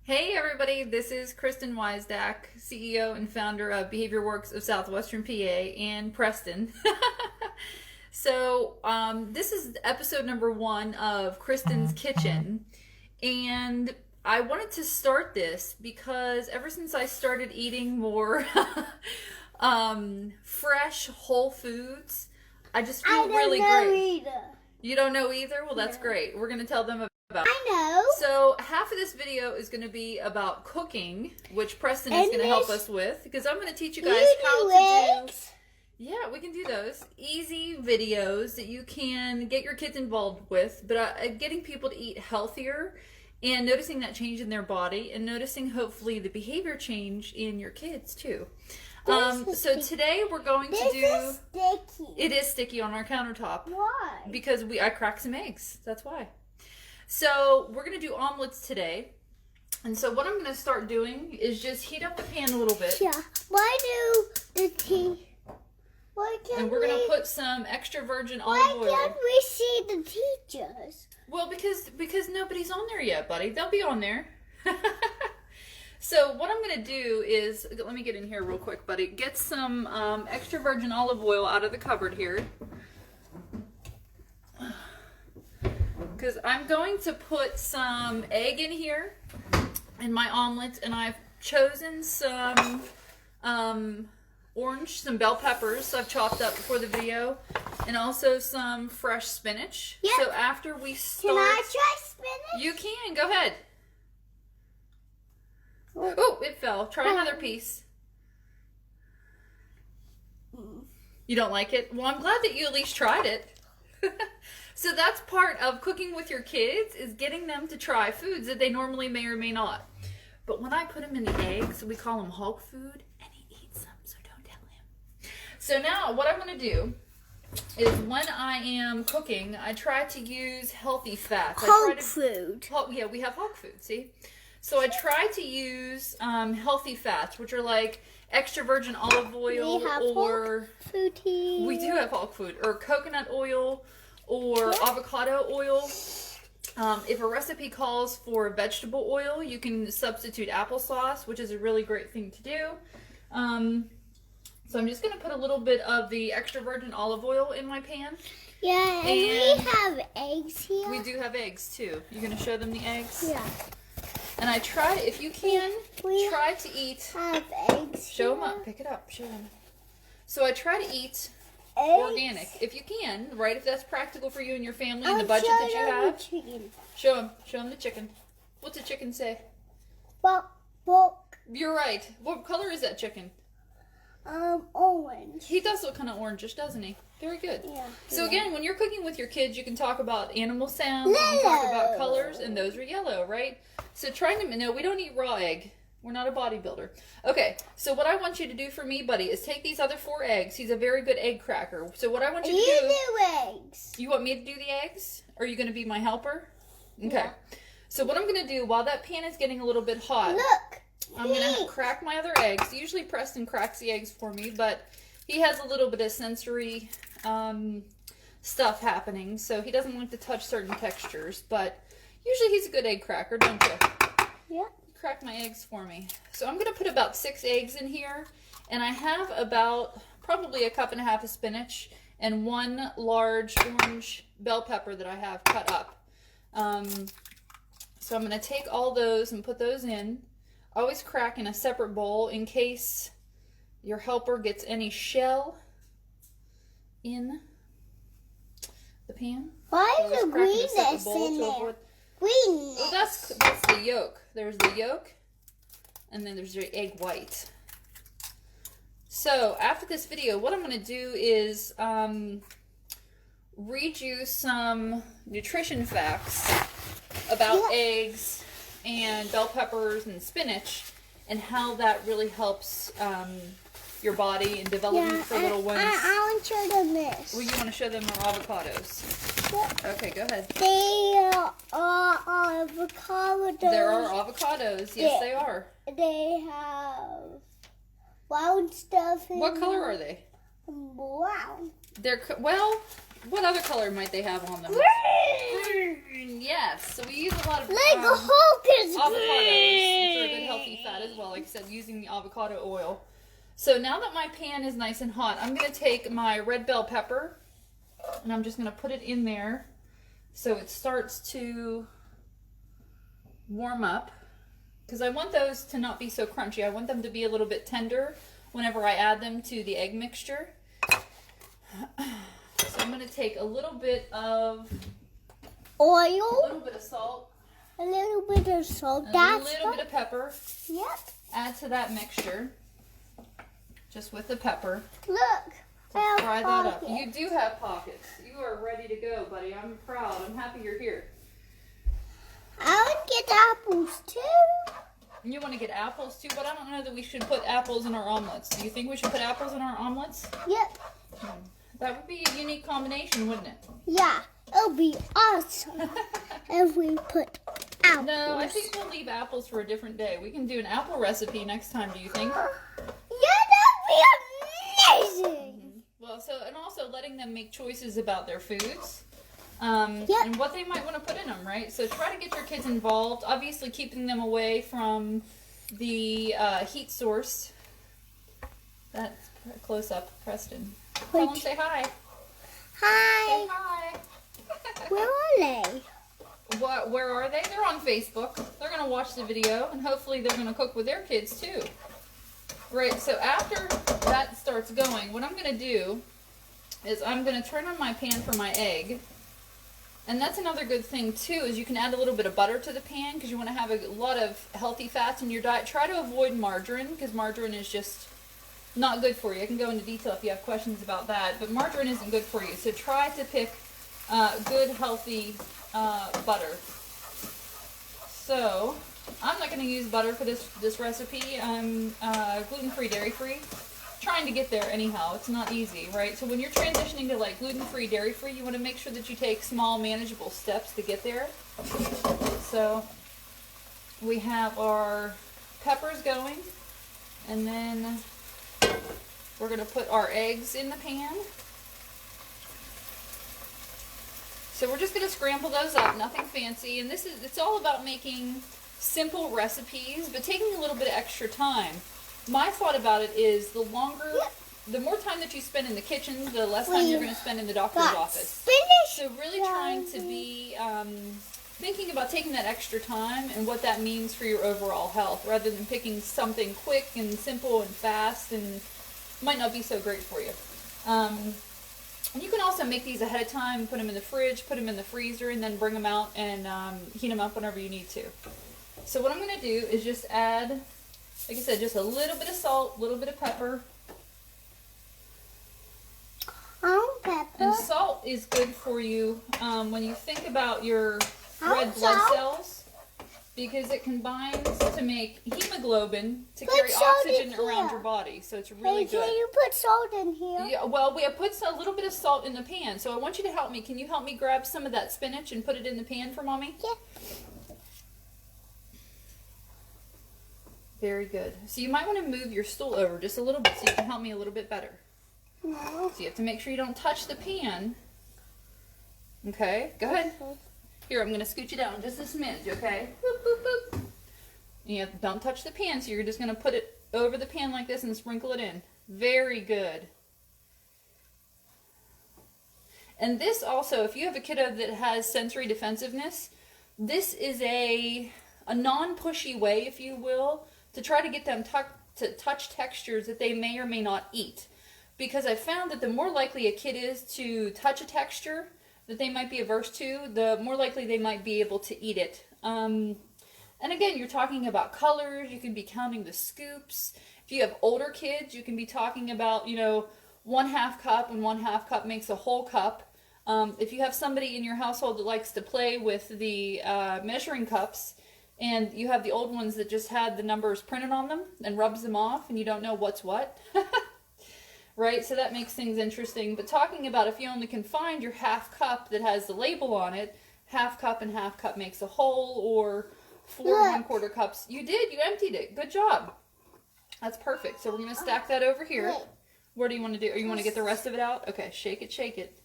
Hey everybody, this is Kristen Weisdack, CEO and founder of BehaviorWorx of Southwestern PA and Preston. This is episode number 1 of Kristen's Kitchen, and I wanted to start this because ever since I started eating more fresh whole foods, I just feel really great. Either. You don't know either? Well, that's great. We're going to tell them about. I know. So half of this video is going to be about cooking, which Preston is going to help us with, because I'm going to teach you guys how to do. Yeah, we can do those easy videos that you can get your kids involved with, but getting people to eat healthier and noticing that change in their body and noticing hopefully the behavior change in your kids too. So today we're going to do. This is sticky. It is sticky on our countertop. Why? Because I cracked some eggs. That's why. So we're going to do omelets today. And so what I'm going to start doing is just heat up the pan a little bit. Yeah. Why do the tea? And we're going to put some extra virgin olive oil. Why can't we see the teachers? Well, because nobody's on there yet, buddy. They'll be on there. So what I'm going to do is, let me get in here real quick, buddy. Get some extra virgin olive oil out of the cupboard here. Because I'm going to put some egg in here in my omelet, and I've chosen some some bell peppers I've chopped up before the video, and also some fresh spinach. Yep. So after we start... Can I try spinach? You can. Go ahead. Oh, it fell. Try another piece. You don't like it? Well, I'm glad that you at least tried it. So that's part of cooking with your kids, is getting them to try foods that they normally may or may not. But when I put them in the eggs, we call them Hulk food, and he eats them, so don't tell him. So now what I'm going to do is when I am cooking, I try to use healthy fats. Hulk food. Yeah, we have Hulk food, see? So I try to use healthy fats, which are like extra virgin olive oil, or Hulk food. We do have Hulk food, or coconut oil, or avocado oil. If a recipe calls for vegetable oil, you can substitute applesauce, which is a really great thing to do. So I'm just going to put a little bit of the extra virgin olive oil in my pan. Yeah, and we have eggs here. We do have eggs too. You going to show them the eggs? Yeah. And I try, if you can, try to eat. Have eggs. Show them up. Pick it up. Show them. So I try to eat organic, if you can, right? If that's practical for you and your family and the budget that you have. Show them the chicken. What's the chicken say? You're right. What color is that chicken? Orange. He does look kind of orangish, doesn't he? Very good. Yeah. So again, when you're cooking with your kids, you can talk about animal sounds, you can talk about colors, and those are yellow, right? So no, we don't eat raw egg. We're not a bodybuilder. Okay, so what I want you to do for me, buddy, is take these other 4 eggs. He's a very good egg cracker. So what I want you to do... You do eggs. You want me to do the eggs? Or are you going to be my helper? Okay. Yeah. So what I'm going to do, while that pan is getting a little bit hot... Look. I'm going to crack my other eggs. Usually Preston cracks the eggs for me, but he has a little bit of sensory stuff happening, so he doesn't like to touch certain textures, but usually he's a good egg cracker, don't you? Yeah. Crack my eggs for me. So I'm going to put about 6 eggs in here, and I have about probably a cup and a half of spinach and 1 large orange bell pepper that I have cut up. So I'm going to take all those and put those in. Always crack in a separate bowl in case your helper gets any shell in the pan. Why is the greenness in there? Greenness. Well, that's the yolk. There's the yolk, and then there's the egg white. So after this video, what I'm going to do is read you some nutrition facts about eggs and bell peppers and spinach, and how that really helps your body and development for little ones. I want to show them this. Well, you want to show them our avocados. Yeah. Okay, go ahead. They are avocados. There are avocados. Yes, they are. They have brown stuff in What color are they? brown. They're, well, What other color might they have on them? Green. Yes. So we use a lot of like a Hulk is avocados, green. which are a good healthy fat as well. Like I said, using the avocado oil. So now that my pan is nice and hot, I'm going to take my red bell pepper and I'm just going to put it in there so it starts to warm up. Because I want those to not be so crunchy. I want them to be a little bit tender whenever I add them to the egg mixture. So I'm going to take a little bit of oil, a little bit of salt, a little bit of salt, a little bit of pepper. Yep. Add to that mixture, just with the pepper. Look, fry that up. You do have pockets. You are ready to go, buddy. I'm proud. I'm happy you're here. I would get apples too. You want to get apples too, but I don't know that we should put apples in our omelets. Do you think we should put apples in our omelets? Yep. That would be a unique combination, wouldn't it? Yeah, it would be awesome if we put apples. No, I think we'll leave apples for a different day. We can do an apple recipe next time, do you think? Yeah, that'd be amazing. Well, and also letting them make choices about their foods. Yep. And what they might want to put in them, right? So try to get your kids involved. Obviously, keeping them away from the heat source. That's close up, Preston. Tell them say hi. Hi. Say hi. Where are they? Where are they? They're on Facebook. They're going to watch the video, and hopefully they're going to cook with their kids too. Right, so after that starts going, what I'm going to do is I'm going to turn on my pan for my egg. And that's another good thing too, is you can add a little bit of butter to the pan because you want to have a lot of healthy fats in your diet. Try to avoid margarine because margarine is just not good for you. I can go into detail if you have questions about that, but margarine isn't good for you. So try to pick good, healthy butter. So I'm not going to use butter for this recipe. I'm gluten-free, dairy-free. Trying to get there anyhow. It's not easy, right? So when you're transitioning to like gluten-free, dairy-free, you want to make sure that you take small, manageable steps to get there. So we have our peppers going, and then we're going to put our eggs in the pan. So we're just going to scramble those up, nothing fancy. And it's all about making simple recipes, but taking a little bit of extra time. My thought about it is the more time that you spend in the kitchen, the less time you're going to spend in the doctor's office. So really trying to be thinking about taking that extra time and what that means for your overall health, rather than picking something quick and simple and fast and might not be so great for you. And you can also make these ahead of time, put them in the fridge, put them in the freezer, and then bring them out and heat them up whenever you need to. So what I'm going to do is just add, like I said, just a little bit of salt, a little bit of pepper. Pepper. And salt is good for you when you think about your red blood cells, because it combines to make hemoglobin to carry oxygen around your body. So it's really good. Can you put salt in here? Yeah, well, we have put a little bit of salt in the pan. So I want you to help me. Can you help me grab some of that spinach and put it in the pan for Mommy? Yeah. Very good. So you might want to move your stool over just a little bit so you can help me a little bit better. No. So you have to make sure you don't touch the pan. Okay, go ahead. Here, I'm going to scoot you down just a smidge, okay? Boop, boop, boop. You don't touch the pan, so you're just going to put it over the pan like this and sprinkle it in. Very good. And this also, if you have a kiddo that has sensory defensiveness, this is a non-pushy way, if you will, to try to get them to touch textures that they may or may not eat. Because I found that the more likely a kid is to touch a texture that they might be averse to, the more likely they might be able to eat it. And again, you're talking about colors, you can be counting the scoops. If you have older kids, you can be talking about, 1/2 cup, and 1/2 cup makes a whole cup. If you have somebody in your household that likes to play with the measuring cups, and you have the old ones that just had the numbers printed on them and rubs them off and you don't know what's what. Right? So that makes things interesting. But talking about if you only can find your 1/2 cup that has the label on it, 1/2 cup and 1/2 cup makes a whole, or 4 1/4 cups. You did. You emptied it. Good job. That's perfect. So we're going to stack that over here. What do you want to do? Or you want to get the rest of it out? Okay. Shake it, shake it.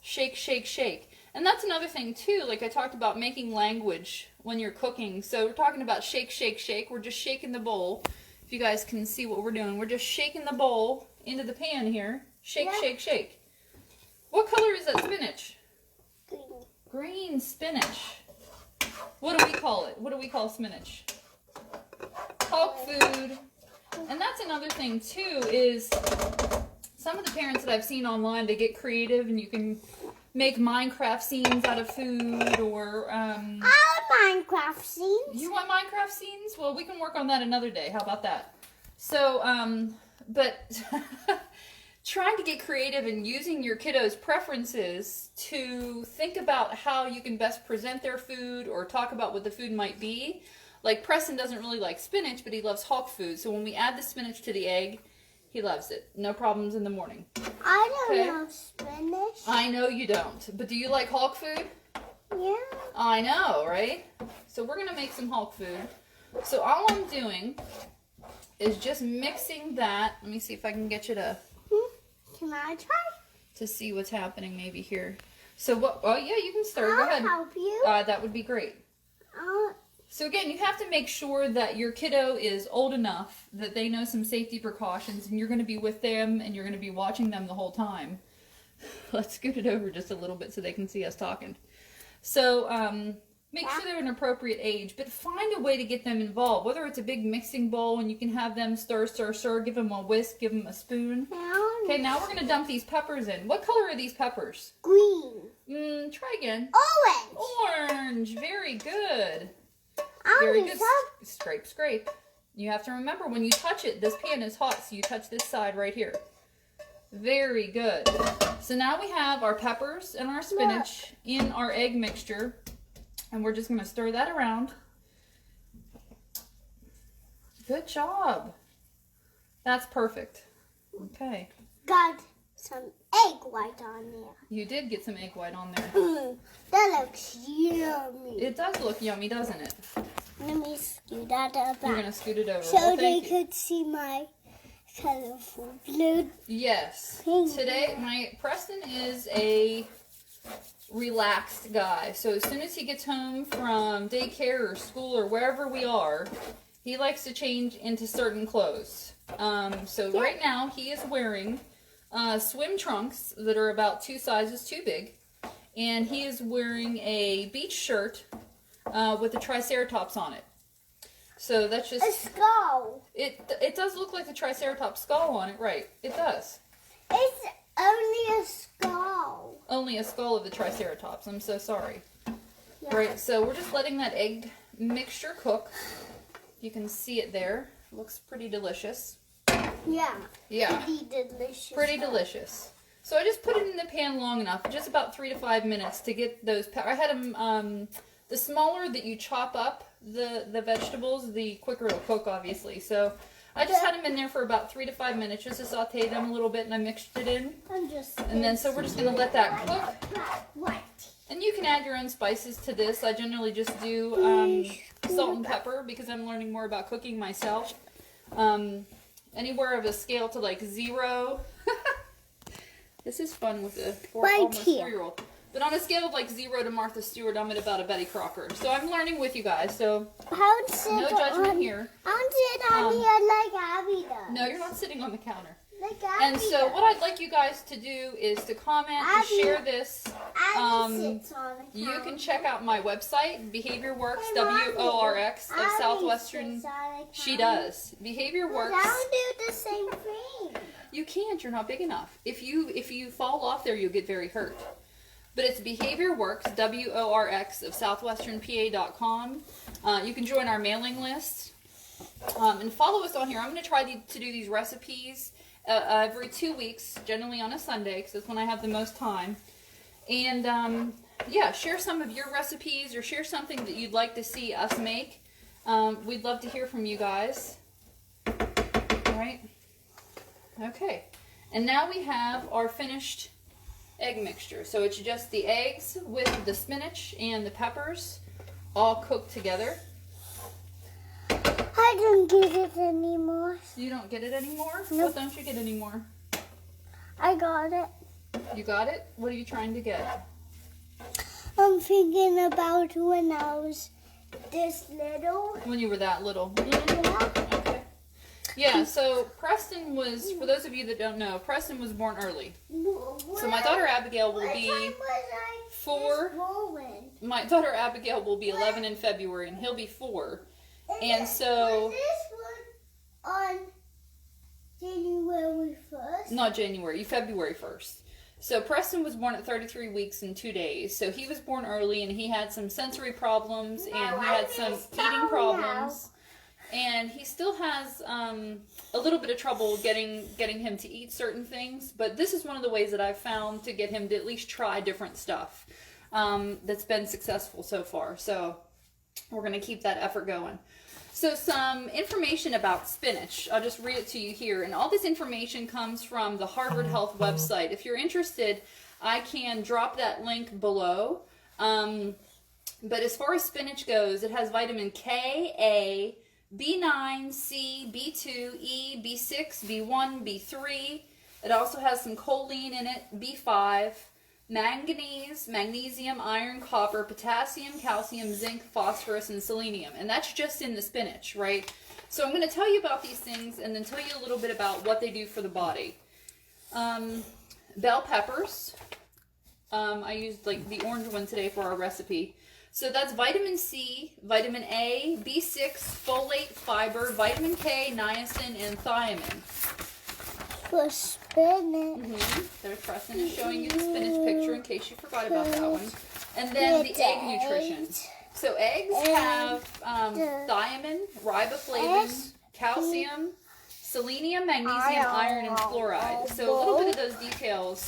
Shake, shake, shake. And that's another thing too, like I talked about making language when you're cooking. So we're talking about shake, shake, shake. We're just shaking the bowl. If you guys can see what we're doing, we're just shaking the bowl into the pan here. Shake, shake, shake. What color is that spinach? Green. Green spinach. What do we call it? What do we call spinach? Hulk food. And that's another thing too, is some of the parents that I've seen online, they get creative and you can make Minecraft scenes out of food, or I want Minecraft scenes. You want Minecraft scenes? Well, we can work on that another day. How about that? So, but trying to get creative and using your kiddos' preferences to think about how you can best present their food or talk about what the food might be. Like Preston doesn't really like spinach, but he loves Hulk food. So when we add the spinach to the egg, he loves it. No problems in the morning. I don't love spinach. I know you don't. But do you like Hulk food? Yeah. I know, right? So we're going to make some Hulk food. So all I'm doing is just mixing that. Let me see if I can get you to... Can I try? To see what's happening maybe here. So what... Oh, yeah, you can stir. Go ahead. I'll help you. That would be great. So again, you have to make sure that your kiddo is old enough that they know some safety precautions, and you're going to be with them and you're going to be watching them the whole time. Let's scoot it over just a little bit so they can see us talking. So make sure they're an appropriate age, but find a way to get them involved, whether it's a big mixing bowl and you can have them stir, stir, stir, give them a whisk, give them a spoon. Okay, now we're going to dump these peppers in. What color are these peppers? Green. Try again. Orange. Orange. Very good. Very good. Scrape, scrape. You have to remember when you touch it, this pan is hot, so you touch this side right here. Very good. So now we have our peppers and our spinach in our egg mixture, and we're just going to stir that around. Good job. That's perfect. Okay. Got some egg white on there. You did get some egg white on there. That looks yummy. It does look yummy, doesn't it? Let me scoot that up. You're going to scoot it over. So they could see my colorful blue. Yes. Pink. Today, Preston is a relaxed guy. So as soon as he gets home from daycare or school or wherever we are, he likes to change into certain clothes. So right now he is wearing swim trunks that are about 2 sizes too big, and he is wearing a beach shirt with the triceratops on it. So that's just a skull. It does look like the triceratops skull on it, right? It does. It's only a skull. Only a skull of the triceratops. I'm so sorry. Yeah. Right, so we're just letting that egg mixture cook. You can see it there. Looks pretty delicious. Yeah. Yeah. Pretty delicious. Pretty delicious. So I just put it in the pan long enough, just about 3 to 5 minutes to get those. I had them. The smaller that you chop up the vegetables, the quicker it'll cook, obviously. So I just had them in there for about 3 to 5 minutes just to saute them a little bit, and I mixed it in. And then so we're just gonna let that cook. And you can add your own spices to this. I generally just do salt and pepper because I'm learning more about cooking myself. Anywhere of a scale to like 0. This is fun with a almost 3-year-old. But on a scale of like 0 to Martha Stewart, I'm at about a Betty Crocker. So I'm learning with you guys. So no judgment here. I'm sitting on here like Abby does. No, you're not sitting on the counter. Like Abby And so what I'd like you guys to do is to comment and share this. Abby sits on the counter. You can check out my website, BehaviorWorx, WORX of Southwestern. She does. BehaviorWorx. I don't do the same thing. You can't. You're not big enough. If you fall off there, you'll get very hurt. But it's BehaviorWorx, WORX of SouthwesternPA.com. You can join our mailing list and follow us on here. I'm going to try to do these recipes every 2 weeks, generally on a Sunday, because that's when I have the most time. And yeah, share some of your recipes or share something that you'd like to see us make. We'd love to hear from you guys. All right. Okay. And now we have our finished egg mixture. So it's just the eggs with the spinach and the peppers all cooked together. I don't get it anymore. You don't get it anymore? Nope. What don't you get anymore? I got it. You got it? What are you trying to get? I'm thinking about when I was this little. When you were that little. Yeah. Okay. Yeah, so Preston was, for those of you that don't know, Preston was born early. So my daughter Abigail will be 4. My daughter Abigail will be 11 in February, and he'll be 4. And so... Was this one on January 1st? Not January, February 1st. So Preston was born at 33 weeks and 2 days. So he was born early, and he had some sensory problems, and he had some eating problems. And he still has a little bit of trouble getting him to eat certain things. But this is one of the ways that I've found to get him to at least try different stuff that's been successful so far. So we're going to keep that effort going. So some information about spinach. I'll just read it to you here. And all this information comes from the Harvard Health website. If you're interested, I can drop that link below. But as far as spinach goes, it has vitamin K, A, B9, C, B2, E, B6, B1, B3. It also has some choline in it, B5, manganese, magnesium, iron, copper, potassium, calcium, zinc, phosphorus, and selenium. And that's just in the spinach, right? So I'm going to tell you about these things and then tell you a little bit about what they do for the body. Bell peppers. I used like the orange one today for our recipe. So that's vitamin C, vitamin A, B6, folate, fiber, vitamin K, niacin, and thiamine. For spinach. There's Preston is showing you the spinach picture in case you forgot about that one. And then the egg nutrition. So eggs have thiamine, riboflavin, calcium, selenium, magnesium, iron, and fluoride. So a little bit of those details.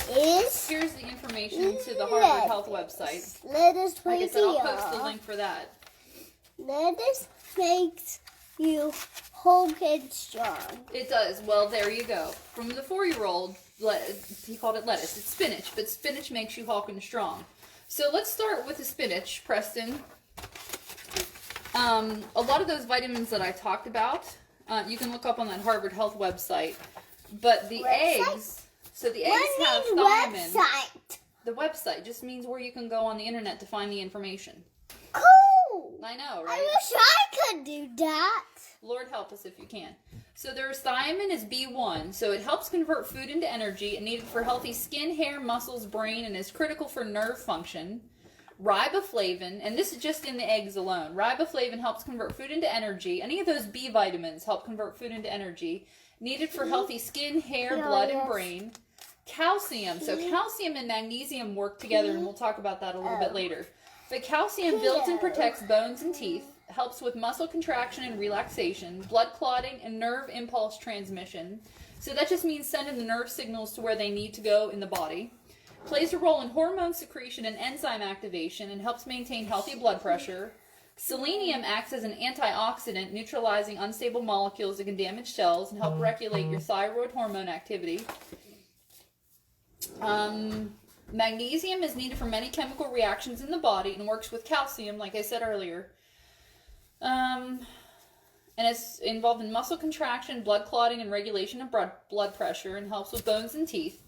Here's the information to the Harvard Health website. Lettuce Like I said, I'll post the link for that. Lettuce makes you Hulk and strong. It does. Well, there you go. From the 4-year-old, he called it lettuce. It's spinach, but spinach makes you Hulk and strong. So let's start with the spinach, Preston. A lot of those vitamins that I talked about, you can look up on that Harvard Health website. But the eggs, so the eggs have thiamine. Website? The website just means where you can go on the internet to find the information. Cool! I know, right? I wish I could do that. Lord help us if you can. So there's thiamine is B1, so it helps convert food into energy and needed for healthy skin, hair, muscles, brain, and is critical for nerve function. Riboflavin, and this is just in the eggs alone. Riboflavin helps convert food into energy. Any of those B vitamins help convert food into energy. Needed for healthy skin, hair, blood, and brain. Calcium. So calcium and magnesium work together, and we'll talk about that a little bit later. But calcium builds and protects bones and teeth. Helps with muscle contraction and relaxation, blood clotting, and nerve impulse transmission. So that just means sending the nerve signals to where they need to go in the body. Plays a role in hormone secretion and enzyme activation and helps maintain healthy blood pressure. Selenium acts as an antioxidant, neutralizing unstable molecules that can damage cells and help regulate your thyroid hormone activity. Magnesium is needed for many chemical reactions in the body and works with calcium, like I said earlier. And it's involved in muscle contraction, blood clotting, and regulation of blood pressure, and helps with bones and teeth.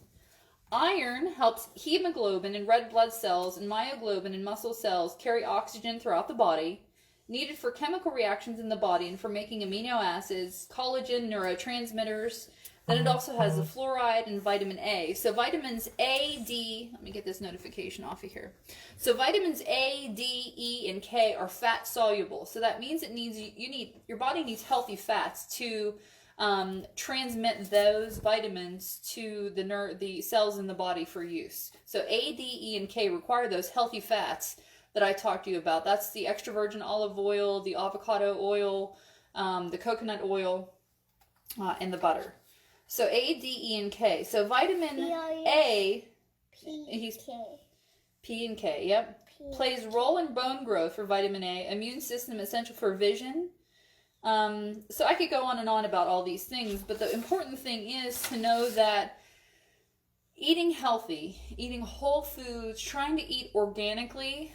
Iron helps hemoglobin in red blood cells and myoglobin in muscle cells carry oxygen throughout the body, needed for chemical reactions in the body and for making amino acids, collagen, neurotransmitters. Then it also has the fluoride and vitamin A. So vitamins A, D, let me get this notification off of here. So vitamins A, D, E, and K are fat soluble. So that means your body needs healthy fats to transmit those vitamins to the cells in the body for use. So A, D, E, and K require those healthy fats that I talked to you about. That's the extra virgin olive oil, the avocado oil, the coconut oil, and the butter. So A, D, E, and K. So vitamin A, P and K, yep. Plays a role in bone growth for vitamin A, immune system essential for vision. So I could go on and on about all these things, but the important thing is to know that eating healthy, eating whole foods, trying to eat organically,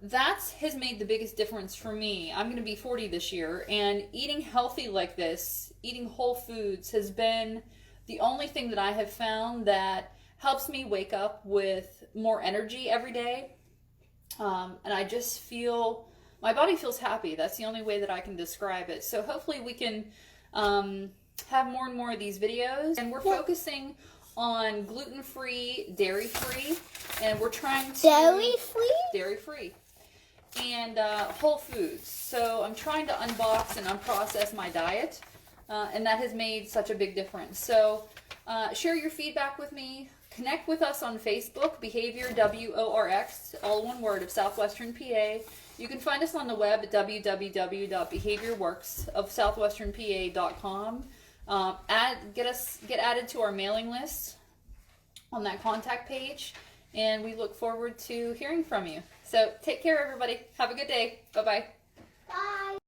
that has made the biggest difference for me. I'm going to be 40 this year, and eating healthy like this, eating whole foods has been the only thing that I have found that helps me wake up with more energy every day. And I just feel, my body feels happy. That's the only way that I can describe it. So hopefully we can have more and more of these videos. And we're focusing on gluten-free, dairy-free, and we're trying to... Dairy-free? Dairy-free. And whole foods. So I'm trying to unbox and unprocess my diet, and that has made such a big difference. So share your feedback with me. Connect with us on Facebook, BehaviorWorx, all one word, of Southwestern PA. You can find us on the web at www.BehaviorWorx of southwesternpa.com. Get added to our mailing list on that contact page, and we look forward to hearing from you. So take care, everybody. Have a good day. Bye-bye. Bye.